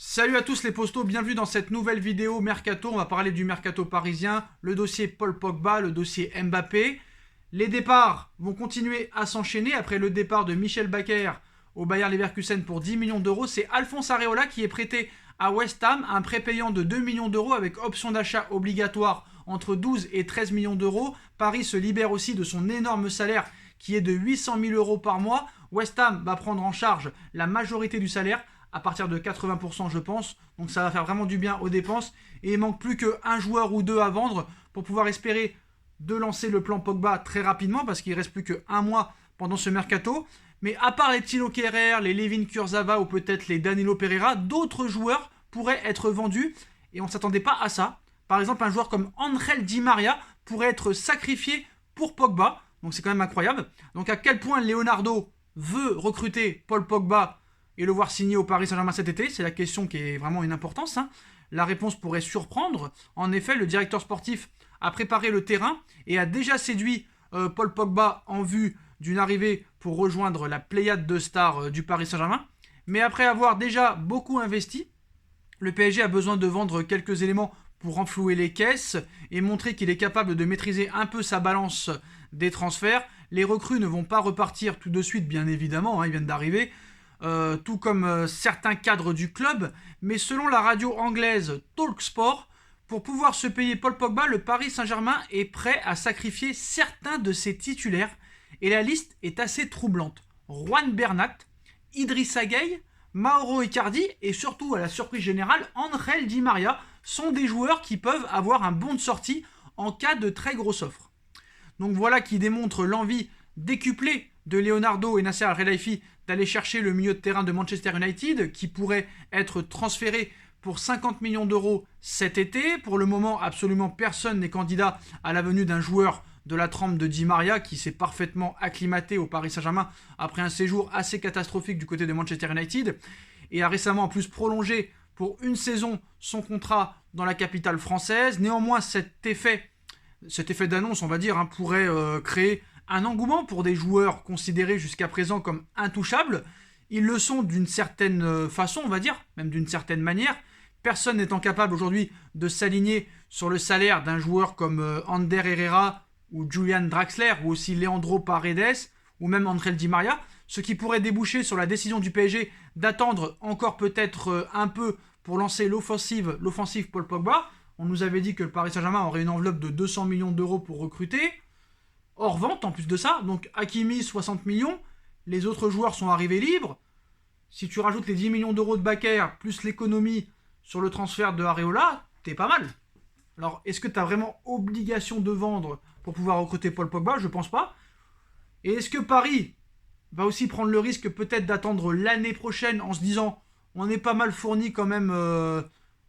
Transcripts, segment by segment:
Salut à tous les postos, bienvenue dans cette nouvelle vidéo Mercato. On va parler du Mercato parisien, le dossier Paul Pogba, le dossier Mbappé. Les départs vont continuer à s'enchaîner après le départ de Michel Bakker au Bayer Leverkusen pour 10 millions d'euros. C'est Alphonse Areola qui est prêté à West Ham, un prêt payant de 2 millions d'euros avec option d'achat obligatoire entre 12 et 13 millions d'euros. Paris se libère aussi de son énorme salaire qui est de 800 000 euros par mois. West Ham va prendre en charge la majorité du salaire, à partir de 80% je pense, donc ça va faire vraiment du bien aux dépenses, et il manque plus qu'un joueur ou deux à vendre pour pouvoir espérer de lancer le plan Pogba très rapidement, parce qu'il ne reste plus qu'un mois pendant ce mercato. Mais à part les Thilo Kehrer, les Levin Kurzawa ou peut-être les Danilo Pereira, d'autres joueurs pourraient être vendus, et on ne s'attendait pas à ça. Par exemple, un joueur comme Angel Di Maria pourrait être sacrifié pour Pogba, donc c'est quand même incroyable. Donc à quel point Leonardo veut recruter Paul Pogba et le voir signer au Paris Saint-Germain cet été, c'est la question qui est vraiment une importance. La réponse pourrait surprendre. En effet, le directeur sportif a préparé le terrain et a déjà séduit Paul Pogba en vue d'une arrivée pour rejoindre la pléiade de stars du Paris Saint-Germain. Mais après avoir déjà beaucoup investi, le PSG a besoin de vendre quelques éléments pour renflouer les caisses et montrer qu'il est capable de maîtriser un peu sa balance des transferts. Les recrues ne vont pas repartir tout de suite, bien évidemment, ils viennent d'arriver. Tout comme certains cadres du club, mais selon la radio anglaise Talksport, pour pouvoir se payer Paul Pogba, le Paris Saint-Germain est prêt à sacrifier certains de ses titulaires, et la liste est assez troublante. Juan Bernat, Idrissa Gueye, Mauro Icardi et surtout, à la surprise générale, Angel Di Maria sont des joueurs qui peuvent avoir un bon de sortie en cas de très grosse offre. Donc voilà qui démontre l'envie décuplée de Leonardo et Nasser Al-Khelaifi d'aller chercher le milieu de terrain de Manchester United qui pourrait être transféré pour 50 millions d'euros cet été. Pour le moment, absolument personne n'est candidat à la venue d'un joueur de la trempe de Di Maria qui s'est parfaitement acclimaté au Paris Saint-Germain après un séjour assez catastrophique du côté de Manchester United et a récemment en plus prolongé pour une saison son contrat dans la capitale française. Néanmoins, cet effet d'annonce, on va dire, pourrait créer un engouement pour des joueurs considérés jusqu'à présent comme intouchables. Ils le sont d'une certaine façon, on va dire, même d'une certaine manière. Personne n'étant capable aujourd'hui de s'aligner sur le salaire d'un joueur comme Ander Herrera ou Julian Draxler ou aussi Leandro Paredes ou même Angel Di Maria, ce qui pourrait déboucher sur la décision du PSG d'attendre encore peut-être un peu pour lancer l'offensive Paul Pogba. On nous avait dit que le Paris Saint-Germain aurait une enveloppe de 200 millions d'euros pour recruter, hors vente en plus de ça. Donc Hakimi 60 millions, les autres joueurs sont arrivés libres. Si tu rajoutes les 10 millions d'euros de Bakker plus l'économie sur le transfert de Areola, t'es pas mal. Alors est-ce que t'as vraiment obligation de vendre pour pouvoir recruter Paul Pogba? Je pense pas. Et est-ce que Paris va aussi prendre le risque peut-être d'attendre l'année prochaine en se disant on est pas mal fourni quand même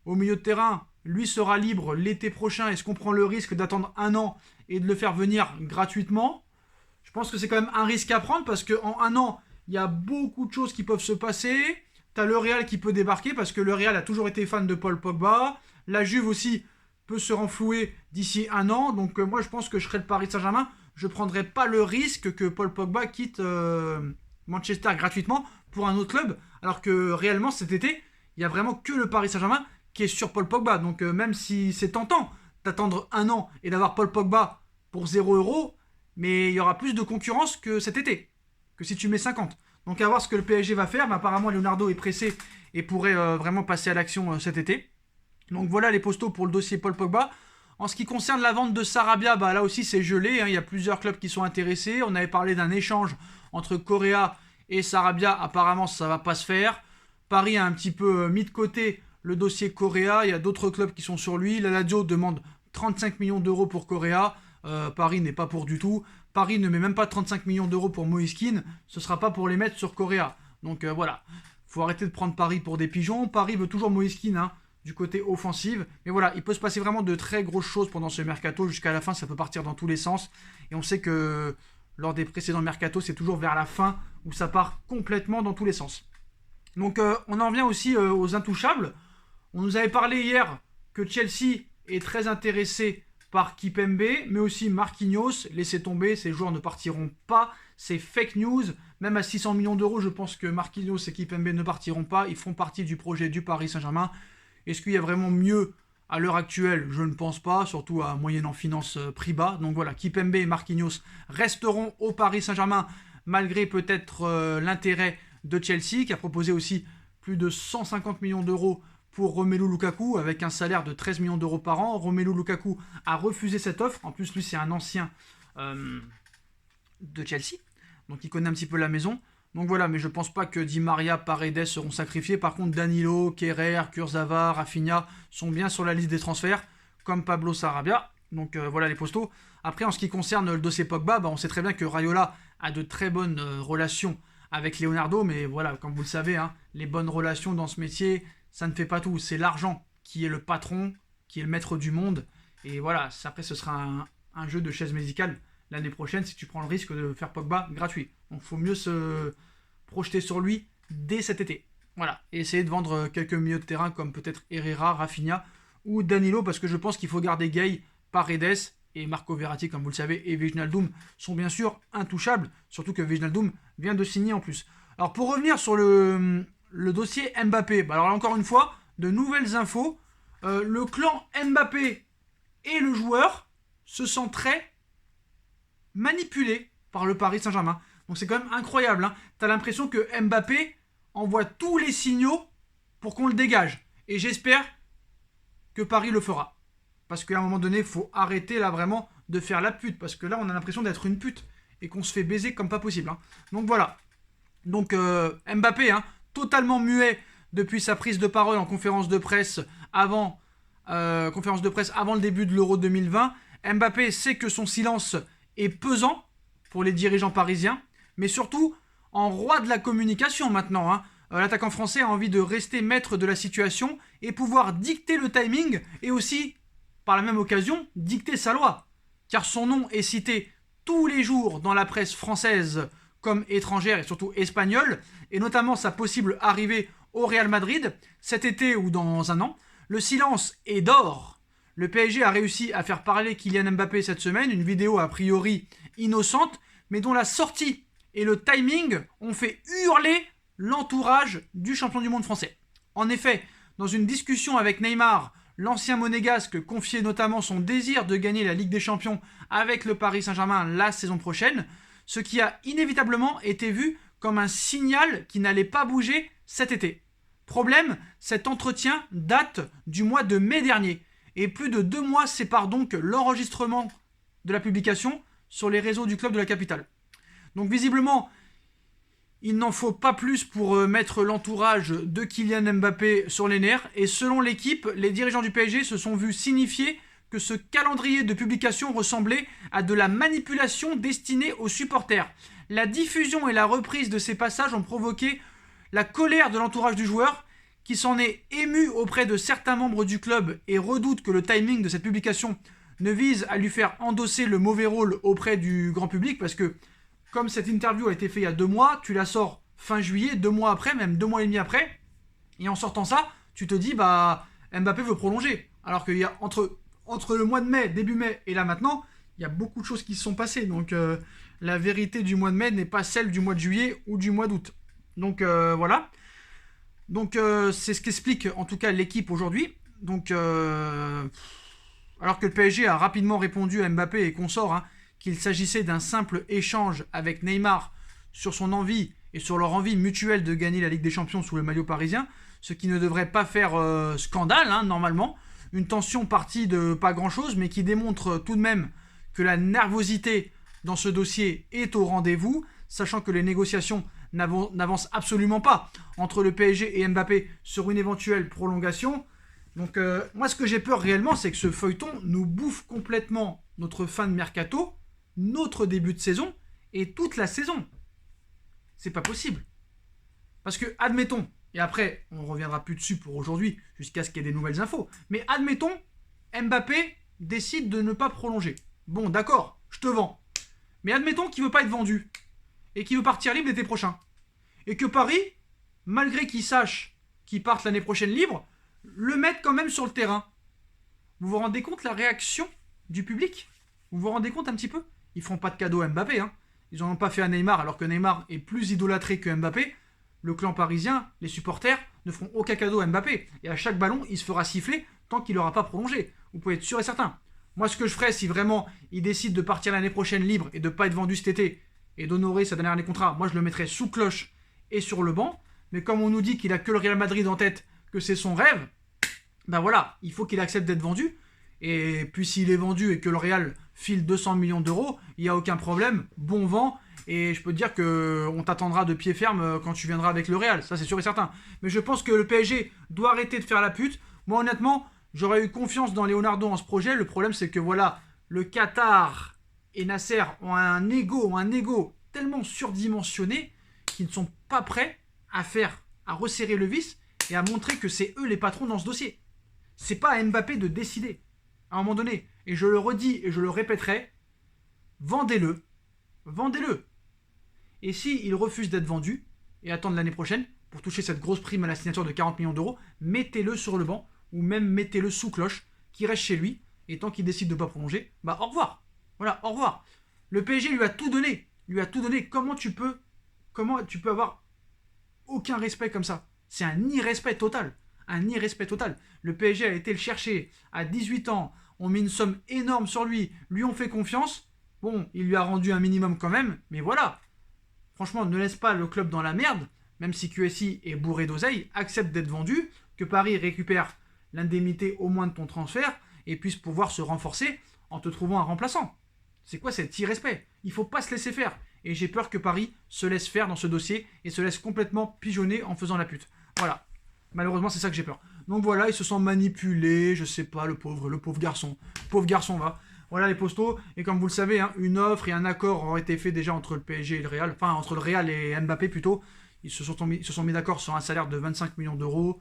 au milieu de terrain, lui sera libre l'été prochain, est-ce qu'on prend le risque d'attendre un an et de le faire venir gratuitement? Je pense que c'est quand même un risque à prendre parce qu'en un an, il y a beaucoup de choses qui peuvent se passer. T'as le Real qui peut débarquer parce que le Real a toujours été fan de Paul Pogba. La Juve aussi peut se renflouer d'ici un an. Donc moi, je pense que je serais le Paris Saint-Germain. Je ne prendrais pas le risque que Paul Pogba quitte Manchester gratuitement pour un autre club. Alors que réellement, cet été, il n'y a vraiment que le Paris Saint-Germain qui est sur Paul Pogba. Donc même si c'est tentant d'attendre un an et d'avoir Paul Pogba pour 0 €, mais il y aura plus de concurrence que cet été, que si tu mets 50. Donc à voir ce que le PSG va faire, mais apparemment Leonardo est pressé et pourrait vraiment passer à l'action cet été. Donc voilà les postos pour le dossier Paul Pogba. En ce qui concerne la vente de Sarabia, là aussi c'est gelé, il y a plusieurs clubs qui sont intéressés. On avait parlé d'un échange entre Correa et Sarabia, apparemment ça va pas se faire. Paris a un petit peu mis de côté le dossier Correa, il y a d'autres clubs qui sont sur lui. La Lazio demande 35 millions d'euros pour Correa, Paris n'est pas pour du tout. Paris ne met même pas 35 millions d'euros pour Moïse Kean, ce sera pas pour les mettre sur Correa. Donc voilà, faut arrêter de prendre Paris pour des pigeons. Paris veut toujours Moïse Kean, du côté offensive. Mais voilà, il peut se passer vraiment de très grosses choses pendant ce mercato. Jusqu'à la fin, ça peut partir dans tous les sens. Et on sait que lors des précédents mercatos, c'est toujours vers la fin où ça part complètement dans tous les sens. Donc on en vient aussi aux intouchables. On nous avait parlé hier que Chelsea est très intéressé par Kipembe, mais aussi Marquinhos. Laissez tomber, ces joueurs ne partiront pas. C'est fake news. Même à 600 millions d'euros, je pense que Marquinhos et Kimpembe ne partiront pas. Ils feront partie du projet du Paris Saint-Germain. Est-ce qu'il y a vraiment mieux à l'heure actuelle? Je ne pense pas, surtout à moyennant finance prix bas. Donc voilà, Kimpembe et Marquinhos resteront au Paris Saint-Germain, malgré peut-être l'intérêt de Chelsea, qui a proposé aussi plus de 150 millions d'euros pour Romelu Lukaku, avec un salaire de 13 millions d'euros par an. Romelu Lukaku a refusé cette offre. En plus, lui, c'est un ancien de Chelsea, donc il connaît un petit peu la maison. Donc voilà, mais je pense pas que Di Maria, Paredes seront sacrifiés. Par contre, Danilo, Kerrer, Kurzawa, Rafinha sont bien sur la liste des transferts, comme Pablo Sarabia. Donc voilà les postos. Après, en ce qui concerne le dossier Pogba, on sait très bien que Raiola a de très bonnes relations avec Leonardo, mais voilà, comme vous le savez, hein, les bonnes relations dans ce métier, ça ne fait pas tout. C'est l'argent qui est le patron, qui est le maître du monde. Et voilà, après ce sera un jeu de chaise musicale l'année prochaine si tu prends le risque de faire Pogba gratuit. Donc il faut mieux se projeter sur lui dès cet été. Voilà, et essayer de vendre quelques milieux de terrain comme peut-être Herrera, Rafinha ou Danilo, parce que je pense qu'il faut garder Gay, Paredes et Marco Verratti, comme vous le savez, et Wijnaldum sont bien sûr intouchables, surtout que Wijnaldum vient de signer en plus. Alors pour revenir sur le dossier Mbappé, alors là encore une fois, de nouvelles infos, le clan Mbappé et le joueur se sentiraient manipulés par le Paris Saint-Germain. Donc c'est quand même incroyable, hein. T'as l'impression que Mbappé envoie tous les signaux pour qu'on le dégage. Et j'espère que Paris le fera. Parce qu'à un moment donné, il faut arrêter là vraiment de faire la pute. Parce que là, on a l'impression d'être une pute. Et qu'on se fait baiser comme pas possible, hein. Donc voilà. Donc Mbappé, hein, totalement muet depuis sa prise de parole en conférence de presse avant le début de l'Euro 2020. Mbappé sait que son silence est pesant pour les dirigeants parisiens, mais surtout en roi de la communication maintenant, hein. L'attaquant français a envie de rester maître de la situation et pouvoir dicter le timing et aussi, par la même occasion, dicter sa loi. Car son nom est cité tous les jours dans la presse française comme étrangère et surtout espagnole, et notamment sa possible arrivée au Real Madrid cet été ou dans un an. Le silence est d'or. Le PSG a réussi à faire parler Kylian Mbappé cette semaine, une vidéo a priori innocente, mais dont la sortie et le timing ont fait hurler l'entourage du champion du monde français. En effet, dans une discussion avec Neymar, l'ancien monégasque confiait notamment son désir de gagner la Ligue des Champions avec le Paris Saint-Germain la saison prochaine, ce qui a inévitablement été vu comme un signal qui n'allait pas bouger cet été. Problème, cet entretien date du mois de mai dernier, et plus de 2 mois séparent donc l'enregistrement de la publication sur les réseaux du club de la capitale. Donc visiblement, il n'en faut pas plus pour mettre l'entourage de Kylian Mbappé sur les nerfs, et selon l'équipe, les dirigeants du PSG se sont vus signifier que ce calendrier de publication ressemblait à de la manipulation destinée aux supporters. La diffusion et la reprise de ces passages ont provoqué la colère de l'entourage du joueur, qui s'en est ému auprès de certains membres du club et redoute que le timing de cette publication ne vise à lui faire endosser le mauvais rôle auprès du grand public, parce que comme cette interview a été faite il y a 2 mois, tu la sors fin juillet, 2 mois après, même 2 mois et demi après, et en sortant ça, tu te dis, Mbappé veut prolonger. Alors qu'il y a entre le mois de mai, début mai, et là maintenant, il y a beaucoup de choses qui se sont passées. Donc la vérité du mois de mai n'est pas celle du mois de juillet ou du mois d'août. Donc voilà. Donc c'est ce qu'explique en tout cas l'équipe aujourd'hui. Donc alors que le PSG a rapidement répondu à Mbappé et consorts, hein, qu'il s'agissait d'un simple échange avec Neymar sur son envie et sur leur envie mutuelle de gagner la Ligue des Champions sous le maillot parisien, ce qui ne devrait pas faire scandale, hein, normalement. Une tension partie de pas grand-chose, mais qui démontre tout de même que la nervosité dans ce dossier est au rendez-vous, sachant que les négociations n'avancent absolument pas entre le PSG et Mbappé sur une éventuelle prolongation. Donc moi, ce que j'ai peur réellement, c'est que ce feuilleton nous bouffe complètement notre fin de mercato, notre début de saison et toute la saison. C'est pas possible. Parce que, admettons, et après, on ne reviendra plus dessus pour aujourd'hui, jusqu'à ce qu'il y ait des nouvelles infos, mais admettons, Mbappé décide de ne pas prolonger. Bon, d'accord, je te vends. Mais admettons qu'il ne veut pas être vendu, et qu'il veut partir libre l'été prochain. Et que Paris, malgré qu'il sache qu'il parte l'année prochaine libre, le mette quand même sur le terrain. Vous vous rendez compte la réaction du public? Vous vous rendez compte un petit peu? Ils feront pas de cadeau à Mbappé, hein. Ils n'en ont pas fait à Neymar, alors que Neymar est plus idolâtré que Mbappé. Le clan parisien, les supporters, ne feront aucun cadeau à Mbappé. Et à chaque ballon, il se fera siffler tant qu'il n'aura pas prolongé. Vous pouvez être sûr et certain. Moi, ce que je ferais, si vraiment il décide de partir l'année prochaine libre et de ne pas être vendu cet été et d'honorer sa dernière année de contrat, moi, je le mettrais sous cloche et sur le banc. Mais comme on nous dit qu'il a que le Real Madrid en tête, que c'est son rêve, ben voilà, il faut qu'il accepte d'être vendu. Et puis s'il est vendu et que le Real file 200 millions d'euros, il n'y a aucun problème, bon vent. Et je peux te dire qu'on t'attendra de pied ferme quand tu viendras avec le Real, ça c'est sûr et certain. Mais je pense que le PSG doit arrêter de faire la pute. Moi honnêtement, j'aurais eu confiance dans Leonardo en ce projet. Le problème c'est que voilà, le Qatar et Nasser ont un ego tellement surdimensionné qu'ils ne sont pas prêts à resserrer le vis et à montrer que c'est eux les patrons dans ce dossier. C'est pas à Mbappé de décider. À un moment donné, et je le redis et je le répéterai, vendez-le. Vendez-le. Et s'il refuse d'être vendu, et attendre l'année prochaine, pour toucher cette grosse prime à la signature de 40 millions d'euros, mettez-le sur le banc, ou même mettez-le sous cloche, qui reste chez lui, et tant qu'il décide de ne pas prolonger, bah au revoir. Voilà, au revoir. Le PSG lui a tout donné. Lui a tout donné. Comment tu peux avoir aucun respect comme ça? C'est un irrespect total. Un irrespect total. Le PSG a été le chercher à 18 ans, on met une somme énorme sur lui, lui on fait confiance. Bon, il lui a rendu un minimum quand même, mais voilà. Franchement, ne laisse pas le club dans la merde, même si QSI est bourré d'oseille, accepte d'être vendu, que Paris récupère l'indemnité au moins de ton transfert et puisse pouvoir se renforcer en te trouvant un remplaçant. C'est quoi cet irrespect? Il faut pas se laisser faire. Et j'ai peur que Paris se laisse faire dans ce dossier et se laisse complètement pigeonner en faisant la pute. Voilà. Malheureusement, c'est ça que j'ai peur. Donc voilà, il se sent manipulé, je sais pas, le pauvre garçon. Pauvre garçon, va. Voilà les postos. Et comme vous le savez, hein, une offre et un accord ont été faits déjà entre le PSG et le Real. Enfin, entre le Real et Mbappé plutôt. Ils se sont mis d'accord sur un salaire de 25 millions d'euros.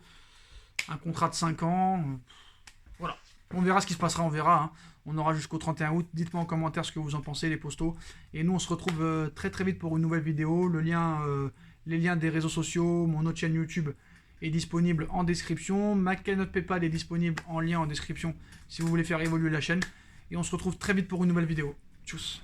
Un contrat de 5 ans. Voilà. On verra ce qui se passera, on verra. Hein. On aura jusqu'au 31 août. Dites-moi en commentaire ce que vous en pensez, les postos. Et nous, on se retrouve très très vite pour une nouvelle vidéo. Les liens des réseaux sociaux, mon autre chaîne YouTube est disponible en description. Ma cagnotte PayPal est disponible en lien en description si vous voulez faire évoluer la chaîne. Et on se retrouve très vite pour une nouvelle vidéo. Tchuss.